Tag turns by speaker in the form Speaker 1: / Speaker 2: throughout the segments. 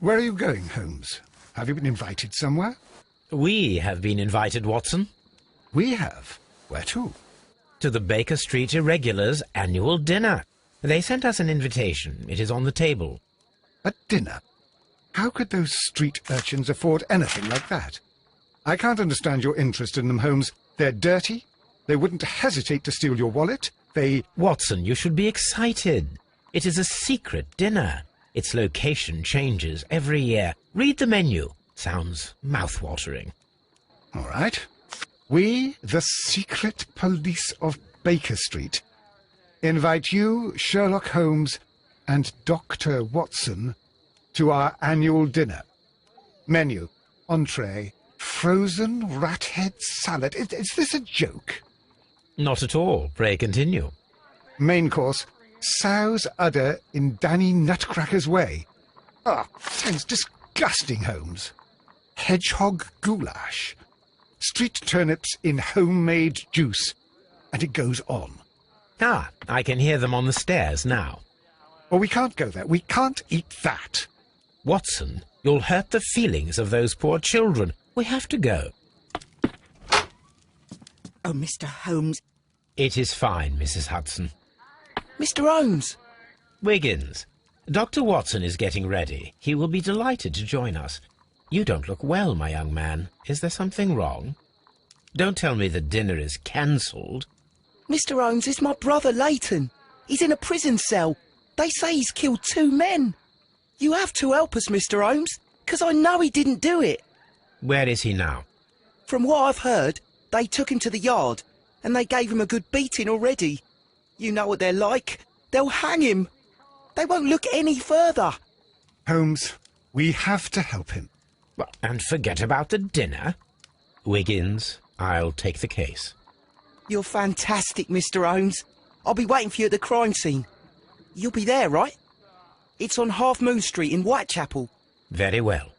Speaker 1: Where are you going, Holmes? Have you been invited somewhere?
Speaker 2: We have been invited, Watson.
Speaker 1: We have? Where to?
Speaker 2: To the Baker Street Irregulars' annual dinner. They sent us an invitation. It is on the table.
Speaker 1: A dinner? How could those street urchins afford anything like that? I can't understand your interest in them, Holmes. They're dirty. They wouldn't hesitate to steal your wallet.
Speaker 2: Watson, you should be excited. It is a secret dinner. Its location changes every year. Read the menu. Sounds mouth-watering.
Speaker 1: All right. We, the secret police of Baker Street, invite you, Sherlock Holmes, and Dr. Watson to our annual dinner. Menu, entree, frozen rat head salad. Is this a joke?
Speaker 2: Not at all. Pray continue.
Speaker 1: Main course, sow's udder in Danny Nutcracker's way. Sounds disgusting, Holmes. Hedgehog goulash. Street turnips in homemade juice. And it goes on.
Speaker 2: I can hear them on the stairs now.
Speaker 1: Oh, we can't go there. We can't eat that.
Speaker 2: Watson, you'll hurt the feelings of those poor children. We have to go.
Speaker 3: Oh, Mr. Holmes.
Speaker 2: It is fine, Mrs. Hudson.
Speaker 3: Mr. Holmes!
Speaker 2: Wiggins, Dr. Watson is getting ready. He will be delighted to join us. You don't look well, my young man. Is there something wrong? Don't tell me the dinner is cancelled.
Speaker 3: Mr. Holmes, it's my brother Leighton. He's in a prison cell. They say he's killed 2 men. You have to help us, Mr. Holmes, because I know he didn't do it.
Speaker 2: Where is he now?
Speaker 3: From what I've heard, they took him to the yard, and they gave him a good beating already. You know what they're like. They'll hang him. They won't look any further.
Speaker 1: Holmes, we have to help him.
Speaker 2: Well, and forget about the dinner. Wiggins, I'll take the case.
Speaker 3: You're fantastic, Mr. Holmes. I'll be waiting for you at the crime scene. You'll be there, right? It's on Half Moon Street in Whitechapel.
Speaker 2: Very well.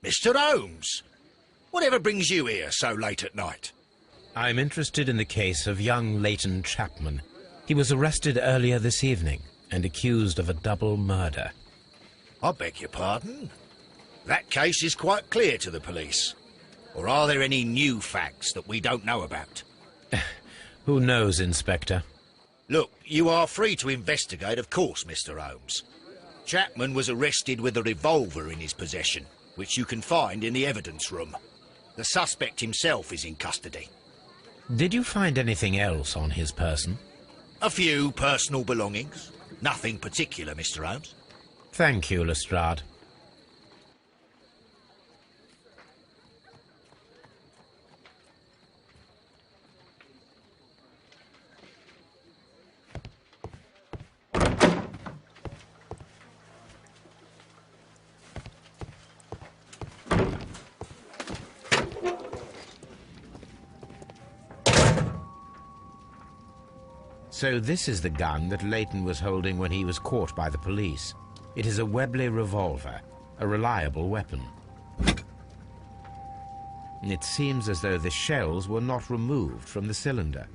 Speaker 4: Mr. Holmes, whatever brings you here so late at night?
Speaker 2: I'm interested in the case of young Leighton Chapman. He was arrested earlier this evening and accused of a double murder.
Speaker 4: I beg your pardon? That case is quite clear to the police. Or are there any new facts that we don't know about?
Speaker 2: Who knows, Inspector?
Speaker 4: Look, you are free to investigate, of course, Mr. Holmes. Chapman was arrested with a revolver in his possession, which you can find in the evidence room. The suspect himself is in custody.
Speaker 2: Did you find anything else on his person?
Speaker 4: A few personal belongings. Nothing particular, Mr. Holmes.
Speaker 2: Thank you, Lestrade. So this is the gun that Leighton was holding when he was caught by the police. It is a Webley revolver, a reliable weapon. It seems as though the shells were not removed from the cylinder.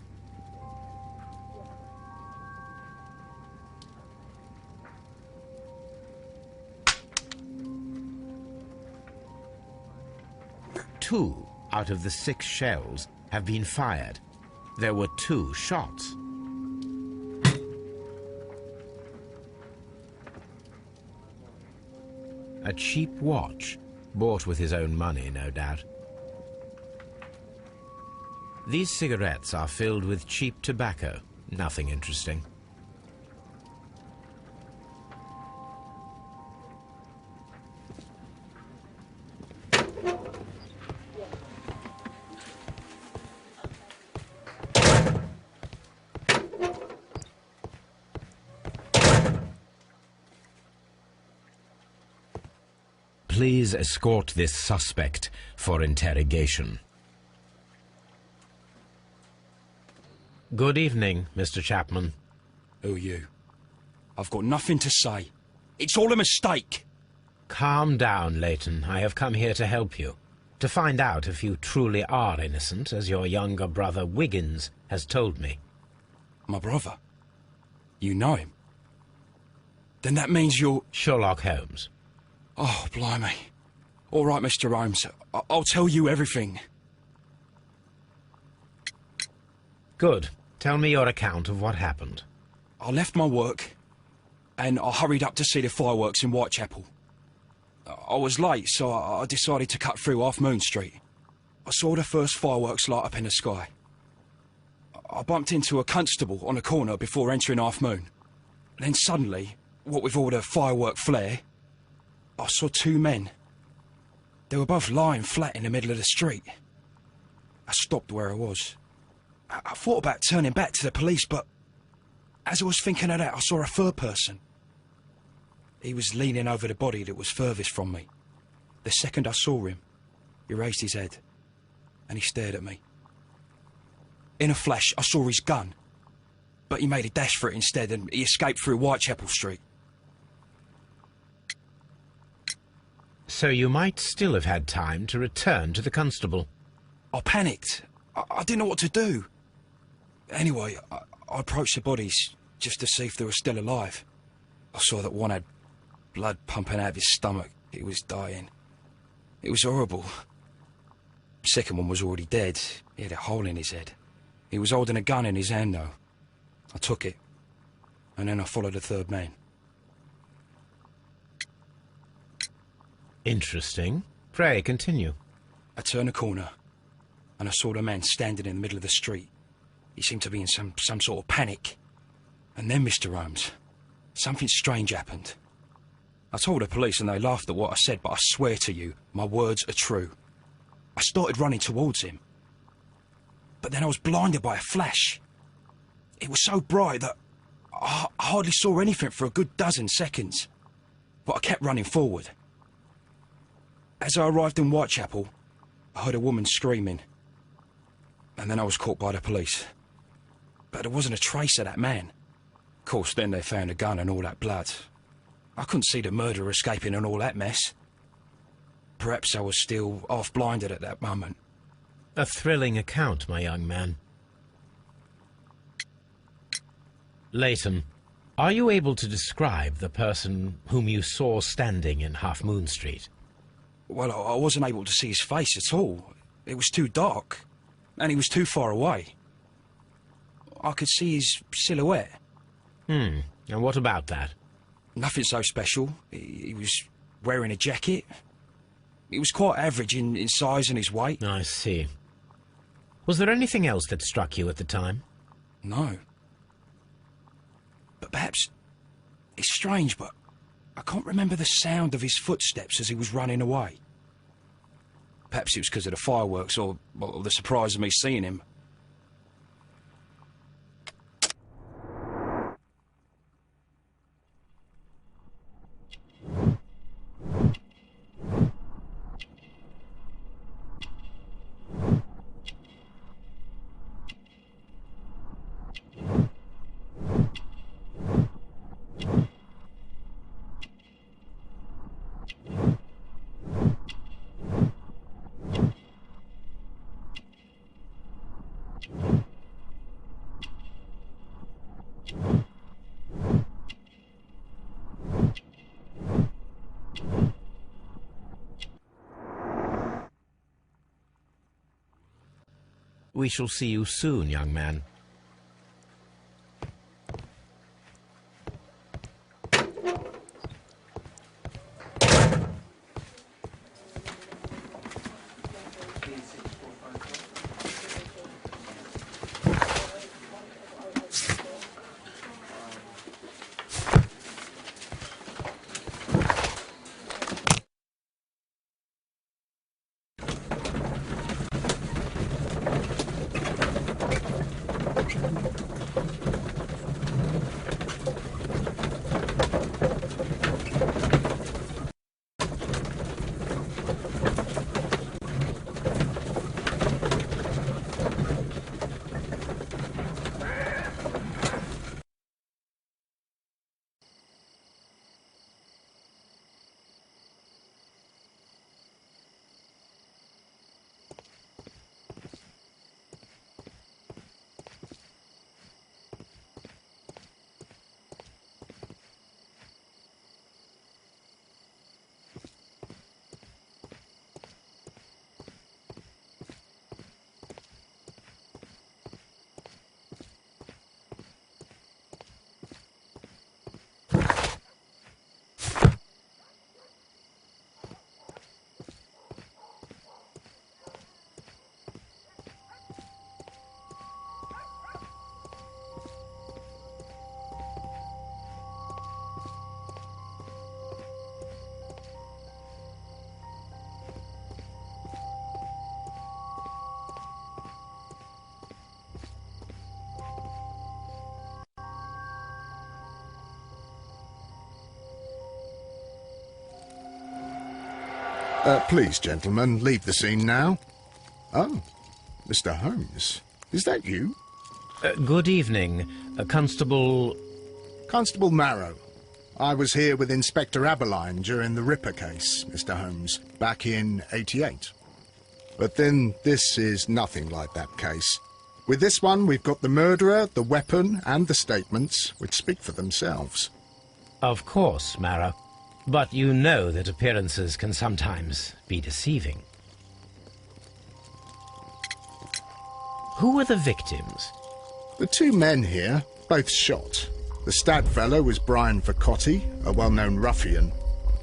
Speaker 2: Two out of the 6 shells have been fired. There were 2 shots. A cheap watch, bought with his own money, no doubt. These cigarettes are filled with cheap tobacco, nothing interesting. please escort this suspect for interrogation. Good evening, Mr. Chapman.
Speaker 5: Who are you? I've got nothing to say. It's all a mistake.
Speaker 2: Calm down, Leighton. I have come here to help you. To find out if you truly are innocent, as your younger brother Wiggins has told me.
Speaker 5: My brother? You know him? Then that means you're...
Speaker 2: Sherlock Holmes.
Speaker 5: Oh, blimey. All right, Mr. Holmes. I'll tell you everything.
Speaker 2: Good. Tell me your account of what happened.
Speaker 5: I left my work, and I hurried up to see the fireworks in Whitechapel. I was late, so I decided to cut through Half Moon Street. I saw the first fireworks light up in the sky. I bumped into a constable on a corner before entering Half Moon. Then suddenly, what with all the firework flare, I saw two men. They were both lying flat in the middle of the street. I stopped where I was. I thought about turning back to the police, but as I was thinking of that, I saw a third person. He was leaning over the body that was furthest from me. The second I saw him, he raised his head, and he stared at me. In a flash, I saw his gun, but he made a dash for it instead, and he escaped through Whitechapel Street.
Speaker 2: So you might still have had time to return to the constable.
Speaker 5: I panicked. I didn't know what to do. Anyway, I approached the bodies just to see if they were still alive. I saw that one had blood pumping out of his stomach. He was dying. It was horrible. The second one was already dead. He had a hole in his head. He was holding a gun in his hand, though. I took it, and then I followed the third man.
Speaker 2: Interesting. Pray, continue.
Speaker 5: I turned a corner, and I saw the man standing in the middle of the street. He seemed to be in some sort of panic. And then, Mr. Holmes, something strange happened. I told the police and they laughed at what I said, but I swear to you, my words are true. I started running towards him. But then I was blinded by a flash. It was so bright that I hardly saw anything for a good dozen seconds. But I kept running forward. As I arrived in Whitechapel, I heard a woman screaming. And then I was caught by the police. But there wasn't a trace of that man. Of course, then they found a gun and all that blood. I couldn't see the murderer escaping and all that mess. Perhaps I was still half-blinded at that moment.
Speaker 2: A thrilling account, my young man. Leighton, are you able to describe the person whom you saw standing in Half Moon Street?
Speaker 5: Well, I wasn't able to see his face at all. It was too dark, and he was too far away. I could see his silhouette.
Speaker 2: And what about that?
Speaker 5: Nothing so special. He was wearing a jacket. He was quite average in size and his weight.
Speaker 2: I see. Was there anything else that struck you at the time?
Speaker 5: No. But perhaps... It's strange, but I can't remember the sound of his footsteps as he was running away. Perhaps it was because of the fireworks or the surprise of me seeing him.
Speaker 2: We shall see you soon, young man.
Speaker 6: Please, gentlemen, leave the scene now. Oh, Mr. Holmes, is that you?
Speaker 2: Good evening, Constable...
Speaker 6: Constable Marrow. I was here with Inspector Aberline during the Ripper case, Mr. Holmes, back in '88. But then this is nothing like that case. With this one, we've got the murderer, the weapon, and the statements, which speak for themselves.
Speaker 2: Of course, Marrow. But you know that appearances can sometimes be deceiving. Who were the victims?
Speaker 6: The two men here, both shot. The stab fellow was Brian Vercotti, a well-known ruffian.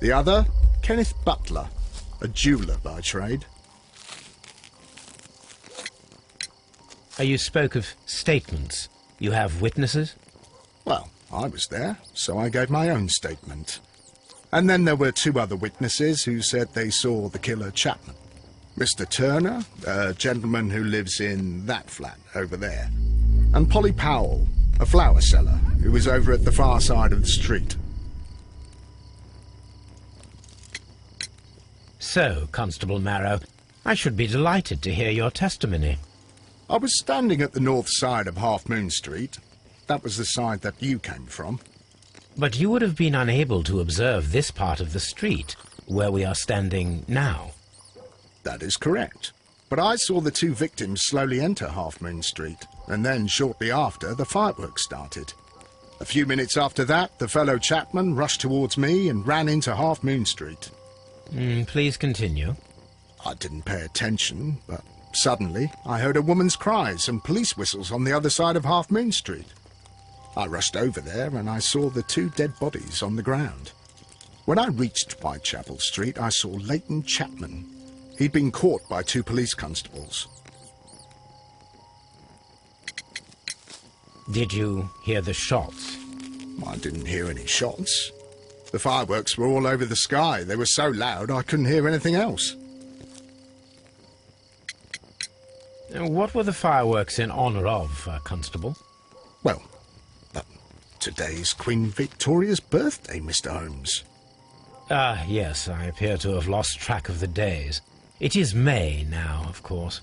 Speaker 6: The other, Kenneth Butler, a jeweller by trade.
Speaker 2: You spoke of statements. You have witnesses?
Speaker 6: Well, I was there, so I gave my own statement. And then there were two other witnesses who said they saw the killer Chapman. Mr. Turner, a gentleman who lives in that flat over there. And Polly Powell, a flower seller, who was over at the far side of the street.
Speaker 2: So, Constable Marrow, I should be delighted to hear your testimony.
Speaker 6: I was standing at the north side of Half Moon Street. That was the side that you came from.
Speaker 2: But you would have been unable to observe this part of the street, where we are standing now.
Speaker 6: That is correct. But I saw the two victims slowly enter Half Moon Street, and then shortly after, the fireworks started. A few minutes after that, the fellow Chapman rushed towards me and ran into Half Moon Street.
Speaker 2: Please continue.
Speaker 6: I didn't pay attention, but suddenly I heard a woman's cries and police whistles on the other side of Half Moon Street. I rushed over there and I saw the two dead bodies on the ground. When I reached Whitechapel Street, I saw Leighton Chapman. He'd been caught by two police constables.
Speaker 2: Did you hear the shots?
Speaker 6: I didn't hear any shots. The fireworks were all over the sky. They were so loud I couldn't hear anything else.
Speaker 2: What were the fireworks in honour of, Constable?
Speaker 6: Well, today's Queen Victoria's birthday, Mr. Holmes.
Speaker 2: Ah, yes, I appear to have lost track of the days. It is May now, of course.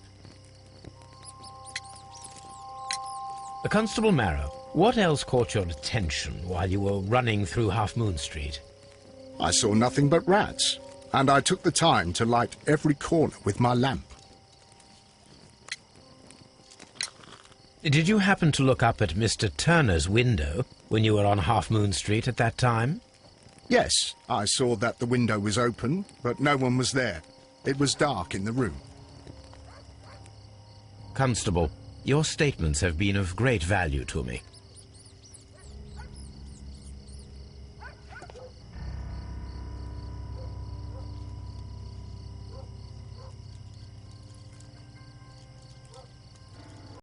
Speaker 2: Constable Marrow, what else caught your attention while you were running through Half Moon Street?
Speaker 6: I saw nothing but rats, and I took the time to light every corner with my lamp.
Speaker 2: Did you happen to look up at Mr. Turner's window when you were on Half Moon Street at that time?
Speaker 6: Yes, I saw that the window was open, but no one was there. It was dark in the room.
Speaker 2: Constable, your statements have been of great value to me.